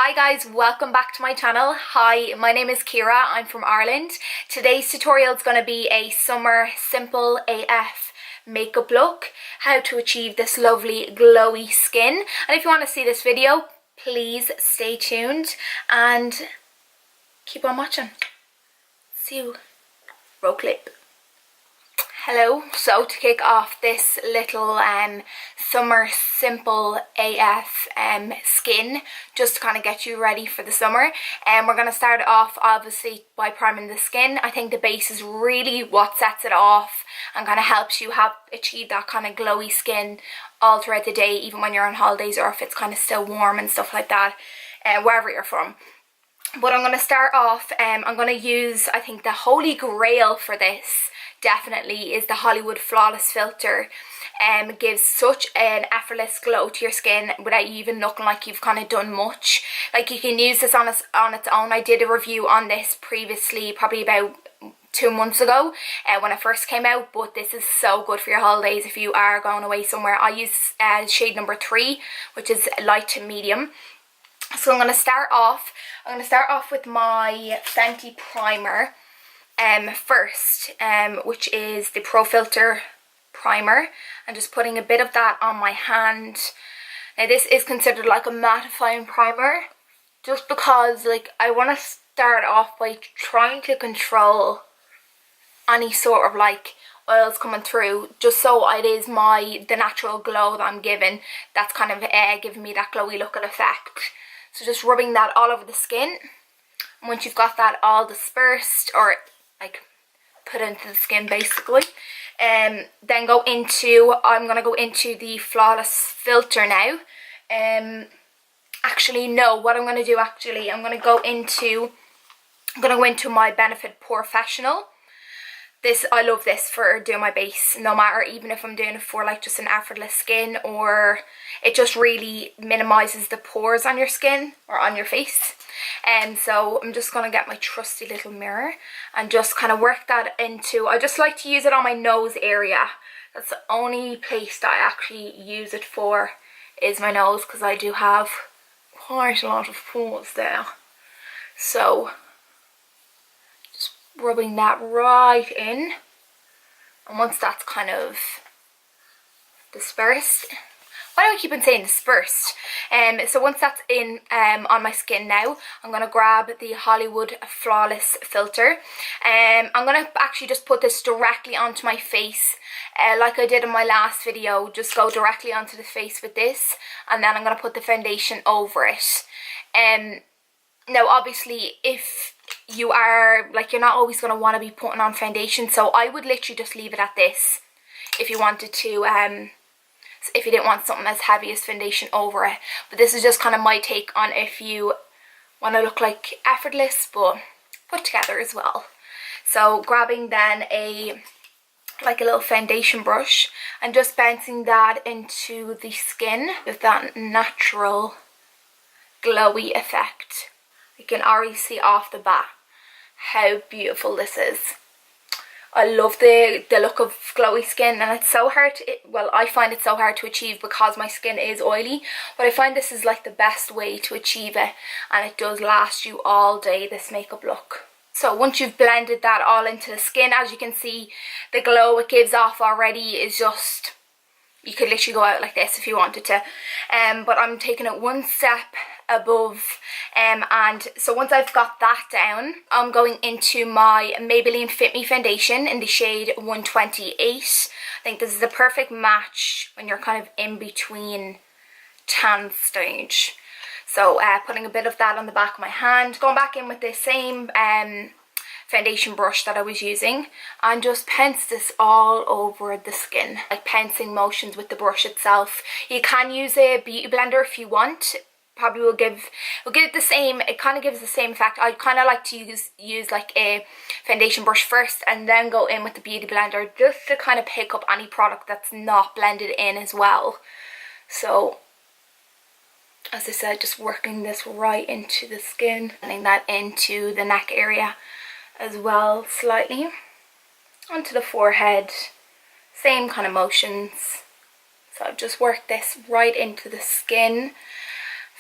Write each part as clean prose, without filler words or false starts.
Hi guys, welcome back to my channel. Hi, my name is Ciara, I'm from Ireland. Today's tutorial is going to be a summer simple AF makeup look, how to achieve this lovely glowy skin. And if you want to see this video, please stay tuned and keep on watching. See you. Roll clip. Hello, so to kick off this little summer simple AF skin, just to kind of get you ready for the summer, and we're going to start off obviously by priming the skin. I think the base is really what sets it off and kind of helps you achieve that kind of glowy skin all throughout the day, even when you're on holidays or if it's kind of still warm and stuff like that, wherever you're from. But I'm going to start off, I'm going to use, I think the holy grail for this definitely is the Hollywood Flawless Filter. It gives such an effortless glow to your skin without you even looking like you've kind of done much. Like, you can use this on its own. I did a review on this previously, probably about 2 months ago when it first came out, but this is so good for your holidays if you are going away somewhere. I use shade number 3, which is light to medium. So I'm going to start off with my Fenty primer first, which is the Pro Filter primer. I'm just putting a bit of that on my hand. Now this is considered like a mattifying primer, just because like I want to start off by trying to control any sort of like oils coming through, just so it is the natural glow that I'm giving, that's kind of giving me that glowy look and effect. So just rubbing that all over the skin, and once you've got that all dispersed or like put into the skin basically, then I'm going to go into the Flawless Filter now. Actually no, what I'm going to do I'm going to go into my Benefit Professional. I love this for doing my base, no matter, even if I'm doing it for like just an effortless skin, or it just really minimises the pores on your skin or on your face. And so I'm just going to get my trusty little mirror and just kind of work that into, I just like to use it on my nose area. That's the only place that I actually use it for, is my nose, because I do have quite a lot of pores there. So rubbing that right in, and once that's kind of dispersed, why do I keep on saying dispersed? So once that's in on my skin now, I'm going to grab the Hollywood Flawless Filter. I'm going to actually just put this directly onto my face, like I did in my last video. Just go directly onto the face with this, and then I'm going to put the foundation over it. Now obviously if you are like, you're not always going to want to be putting on foundation, so I would literally just leave it at this if you wanted to, if you didn't want something as heavy as foundation over it. But this is just kind of my take on if you want to look like effortless but put together as well. So grabbing then a little foundation brush and just bouncing that into the skin with that natural glowy effect. You can already see off the bat how beautiful this is. I love the look of glowy skin, and it's so hard to, well, I find it so hard to achieve because my skin is oily, but I find this is like the best way to achieve it, and it does last you all day, this makeup look. So once you've blended that all into the skin, as you can see, the glow it gives off already is just, you could literally go out like this if you wanted to, but I'm taking it one step above, and so once I've got that down, I'm going into my Maybelline Fit Me foundation in the shade 128. I think this is the perfect match when you're kind of in between tan stage. So putting a bit of that on the back of my hand, going back in with the same foundation brush that I was using, and just paint this all over the skin, like pouncing motions with the brush itself. You can use a beauty blender if you want. Probably will give it the same, it kind of gives the same effect. I kind of like to use like a foundation brush first and then go in with the beauty blender, just to kind of pick up any product that's not blended in as well. So as I said, just working this right into the skin, blending that into the neck area as well slightly, onto the forehead, same kind of motions. So I've just worked this right into the skin.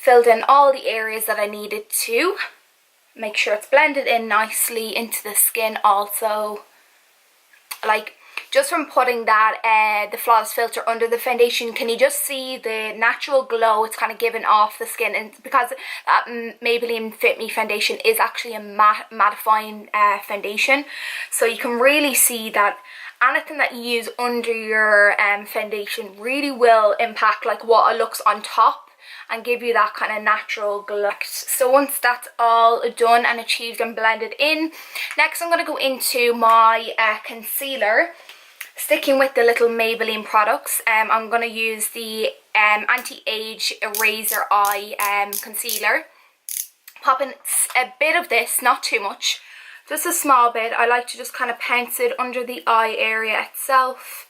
filled in all the areas that I needed to. Make sure it's blended in nicely into the skin also. Like, just from putting that the flawless filter under the foundation, can you just see the natural glow it's kind of giving off the skin? And because that Maybelline Fit Me foundation is actually a mattifying foundation, so you can really see that anything that you use under your foundation really will impact like what it looks on top and give you that kind of natural glow. So once that's all done and achieved and blended in, next I'm going to go into my concealer. Sticking with the little Maybelline products, I'm going to use the Anti-Age Eraser Eye concealer. Popping a bit of this, not too much, just a small bit. I like to just kind of pounce it under the eye area itself.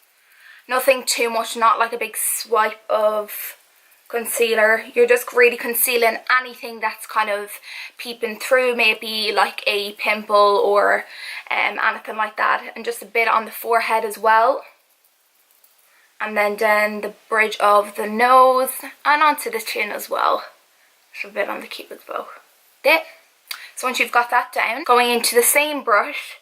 Nothing too much, not like a big swipe of concealer. You're just really concealing anything that's kind of peeping through, maybe like a pimple or anything like that. And just a bit on the forehead as well, and then down the bridge of the nose and onto the chin as well. Just a bit on the cupid's bow there. So once you've got that down, going into the same brush,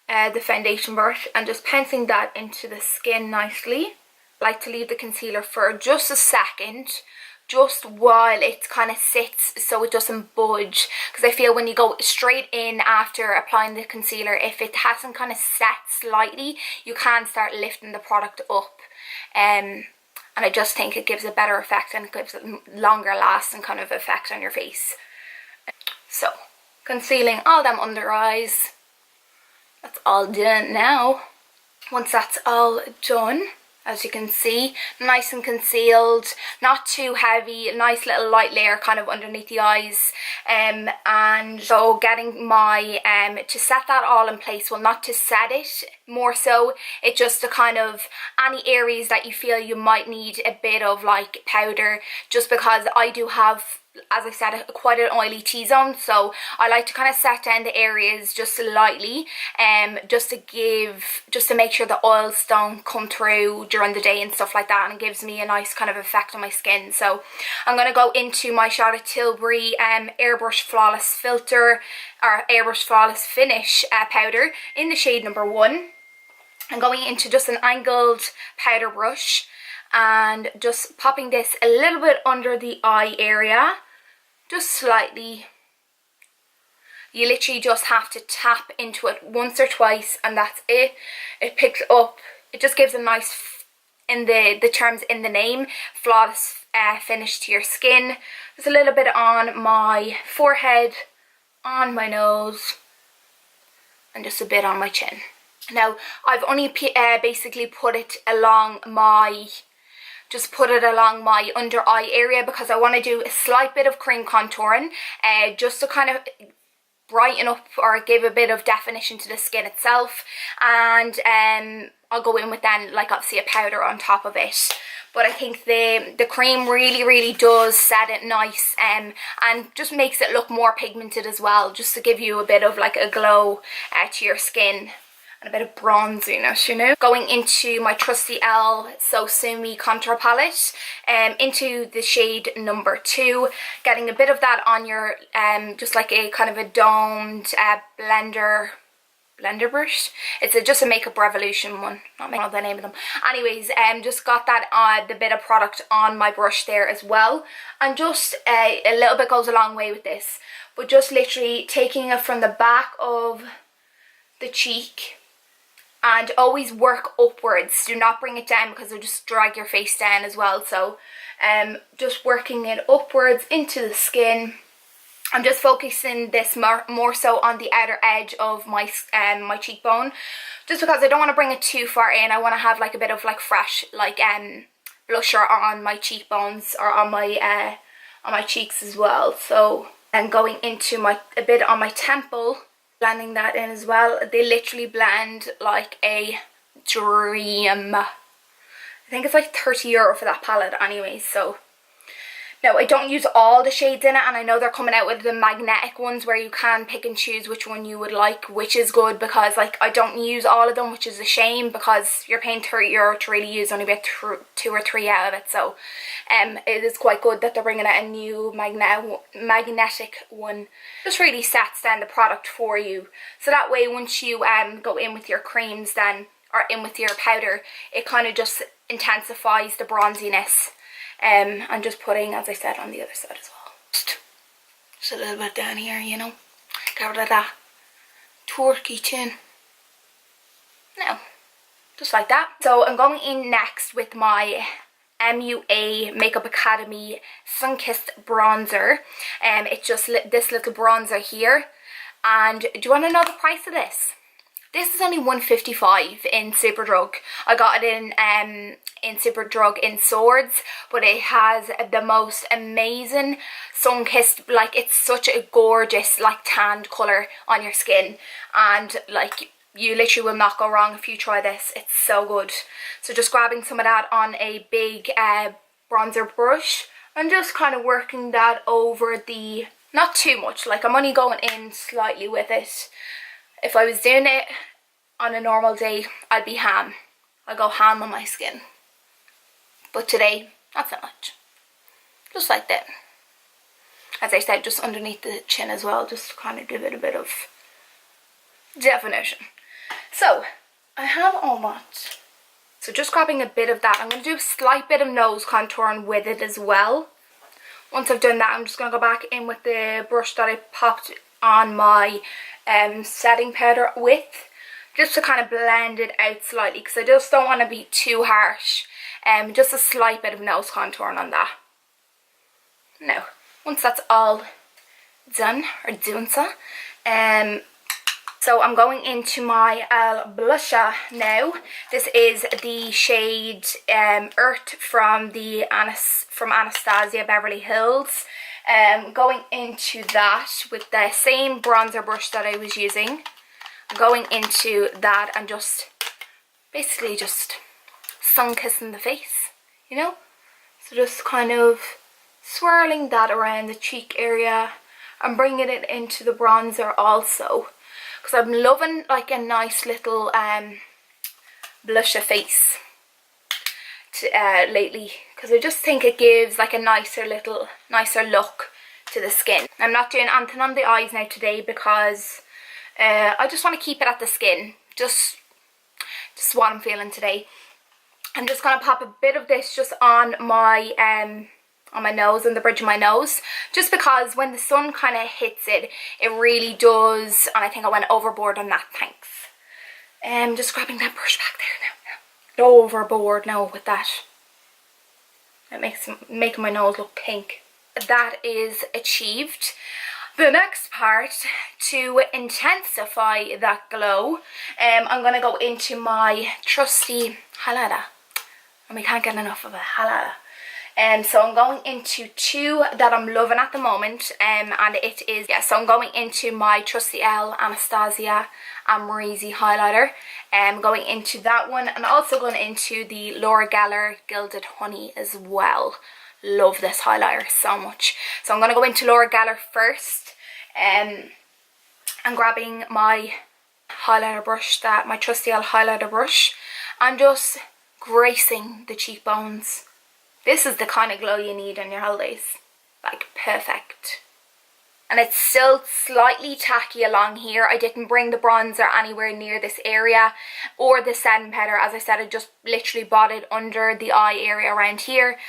the foundation brush, and just pouncing that into the skin nicely. I like to leave the concealer for just a second, just while it kind of sits so it doesn't budge, because I feel when you go straight in after applying the concealer, if it hasn't kind of set slightly, you can start lifting the product up, and I just think it gives a better effect and it gives a longer lasting kind of effect on your face. So concealing all them under eyes, that's all done now. Once that's all done, as you can see, nice and concealed, not too heavy, a nice little light layer kind of underneath the eyes. And so getting my, to set that all in place, well, not to set it, more so it just to kind of, any areas that you feel you might need a bit of like powder, just because I do have, as I said, quite an oily T-zone, so I like to kind of set down the areas just lightly, just to make sure the oils don't come through during the day and stuff like that, and it gives me a nice kind of effect on my skin. So I'm going to go into my Charlotte Tilbury Airbrush Flawless Filter, or Airbrush Flawless Finish powder in the shade number 1. I'm going into just an angled powder brush and just popping this a little bit under the eye area, just slightly. You literally just have to tap into it once or twice and that's it. It picks up, it just gives a nice, in the terms in the name, flawless finish to your skin. Just a little bit on my forehead, on my nose, and just a bit on my chin. Now I've only basically put it along my, just put it along my under eye area, because I want to do a slight bit of cream contouring, just to kind of brighten up or give a bit of definition to the skin itself. And I'll go in with then like obviously a powder on top of it. But I think the cream really does set it nice, and just makes it look more pigmented as well, just to give you a bit of like a glow to your skin. A bit of bronziness, you know. Going into my trusty Elle So Sue Me contour palette, into the shade number 2, getting a bit of that on your, just like a kind of a domed blender brush. It's just a Makeup Revolution one, not know the name of them. Anyways, just got that the bit of product on my brush there as well, and just a little bit goes a long way with this. But just literally taking it from the back of the cheek, and always work upwards. Do not bring it down, because it'll just drag your face down as well. So just working it upwards into the skin. I'm just focusing this more so on the outer edge of my my cheekbone, just because I don't want to bring it too far in. I want to have like a bit of like fresh like blusher on my cheekbones, or on my cheeks as well. So and going into a bit on my temple, blending that in as well. They literally blend like a dream. I think it's like €30 for that palette anyway, so Now, I don't use all the shades in it, and I know they're coming out with the magnetic ones where you can pick and choose which one you would like, which is good because, like, I don't use all of them, which is a shame because you're paying €30 to really use only about 2 or 3 out of it. So it is quite good that they're bringing out a new magnetic one. Just really sets down the product for you. So that way, once you go in with your creams then, or in with your powder, it kind of just intensifies the bronziness. And just putting, as I said, on the other side as well. Just a little bit down here, you know. Get rid of that turkey chin. Now, just like that. So I'm going in next with my MUA Makeup Academy Sun-Kissed Bronzer. It's just this little bronzer here. And do you want to know the price of this? This is only $1.55 in Superdrug. I got it in Superdrug in Swords, but it has the most amazing sun-kissed, like, it's such a gorgeous, like, tanned colour on your skin, and like, you literally will not go wrong if you try this. It's so good. So just grabbing some of that on a big bronzer brush and just kind of working that over the, not too much, like, I'm only going in slightly with it. If I was doing it on a normal day, I'd be ham. I go ham on my skin. But today, not so much. Just like that. As I said, just underneath the chin as well, just to kind of give it a bit of definition. So, I have all that. So just grabbing a bit of that. I'm going to do a slight bit of nose contouring with it as well. Once I've done that, I'm just going to go back in with the brush that I popped on my setting powder with, just to kind of blend it out slightly, because I just don't want to be too harsh. Just a slight bit of nose contouring on that. Now, once that's all done, or doing so, so I'm going into my blusher now. This is the shade Earth from Anastasia Beverly Hills. Going into that with the same bronzer brush that I was using. Going into that and just basically just sun-kissing the face, you know? So just kind of swirling that around the cheek area and bringing it into the bronzer also. Because I'm loving, like, a nice little blusher face lately, because I just think it gives like a nicer look to the skin. I'm not doing anything on the eyes now today because I just want to keep it at the skin, just what I'm feeling today. I'm just going to pop a bit of this just on my nose and the bridge of my nose, just because when the sun kind of hits it, it really does, and I think I went overboard on that, thanks. Just grabbing that brush back there now. Overboard now with that. It makes making my nose look pink. That is achieved. The next part, to intensify that glow, I'm going to go into my trusty highlighter. And we can't get enough of a highlighter. So I'm going into two that I'm loving at the moment, and it is, so I'm going into my trusty Anastasia Amrezy highlighter. Going into that one, and also going into the Laura Geller Gilded Honey as well. Love this highlighter so much. So I'm going to go into Laura Geller first, and grabbing my highlighter brush, my trusty highlighter brush, and just gracing the cheekbones. This is the kind of glow you need on your holidays. Like, perfect. And it's still slightly tacky along here. I didn't bring the bronzer anywhere near this area or the setting powder. As I said, I just literally bought it under the eye area around here.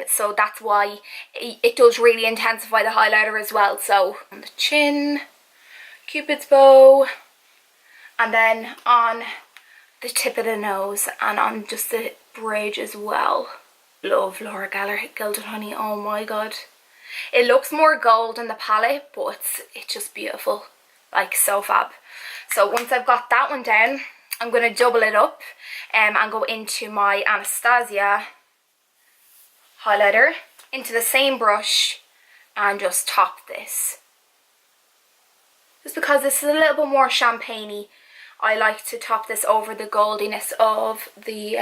So that's why it does really intensify the highlighter as well. So on the chin, Cupid's bow, and then on the tip of the nose and on just the bridge as well. Love Laura Geller Gilded Honey. Oh my god. It looks more gold in the palette, but it's just beautiful. Like, so fab. So once I've got that one down, I'm going to double it up and go into my Anastasia highlighter into the same brush and just top this. Just because this is a little bit more champagne-y, I like to top this over the goldiness of the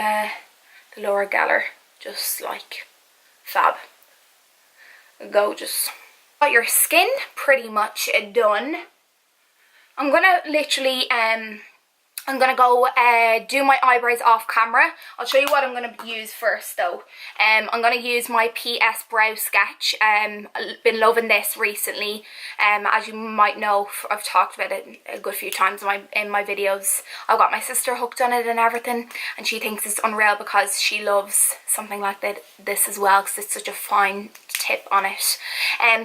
Laura Geller. Just like fab. Gorgeous. Got your skin pretty much done. I'm gonna literally I'm gonna go do my eyebrows off camera. I'll show you what I'm gonna use first though. I'm gonna use my PS Brow Sketch. I've been loving this recently. As you might know, I've talked about it a good few times in my videos. I've got my sister hooked on it and everything, and she thinks it's unreal because she loves something like this as well, because it's such a fine tip on it.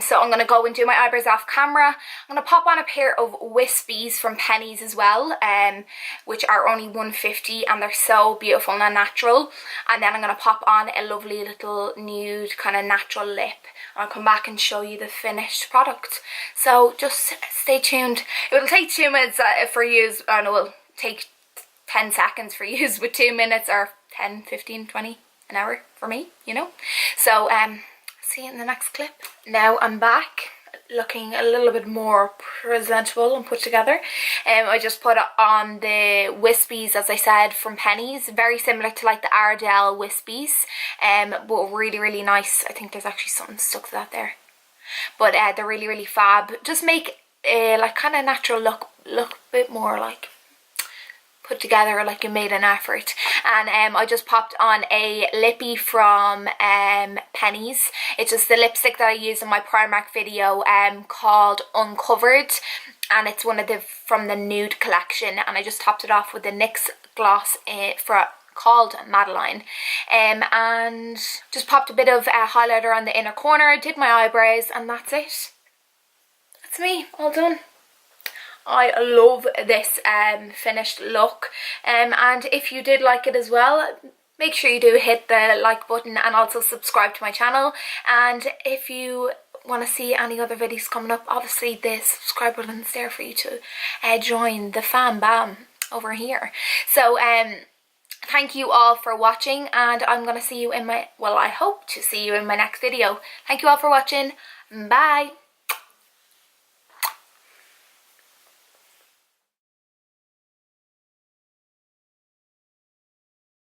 So I'm going to go and do my eyebrows off camera. I'm going to pop on a pair of wispies from Penneys as well, which are only $1.50, and they're so beautiful and natural. And then I'm going to pop on a lovely little nude kind of natural lip. I'll come back and show you the finished product. So just stay tuned. It will take 2 minutes for you, and it will take 10 seconds for you with 2 minutes, or 10, 15, 20, an hour for me, you know. So see you in the next clip. Now I'm back looking a little bit more presentable and put together. I just put on the wispies, as I said, from Penneys, very similar to like the Ardell wispies, but really, really nice. I think there's actually something stuck to that there, but they're really, really fab. Just make like kind of natural look a bit more like put together, like you made an effort. And I just popped on a lippy from Penneys. It's just the lipstick that I used in my Primark video called Uncovered, and it's one of the from the nude collection, and I just topped it off with the NYX gloss called Madeline, and just popped a bit of highlighter on the inner corner, did my eyebrows, and that's it. That's me, all done. I love this finished look, and if you did like it as well, make sure you do hit the like button and also subscribe to my channel. And if you want to see any other videos coming up, obviously the subscribe button is there for you to join the fam bam over here. So thank you all for watching, and I'm going to see you in my, well, I hope to see you in my next video. Thank you all for watching. Bye.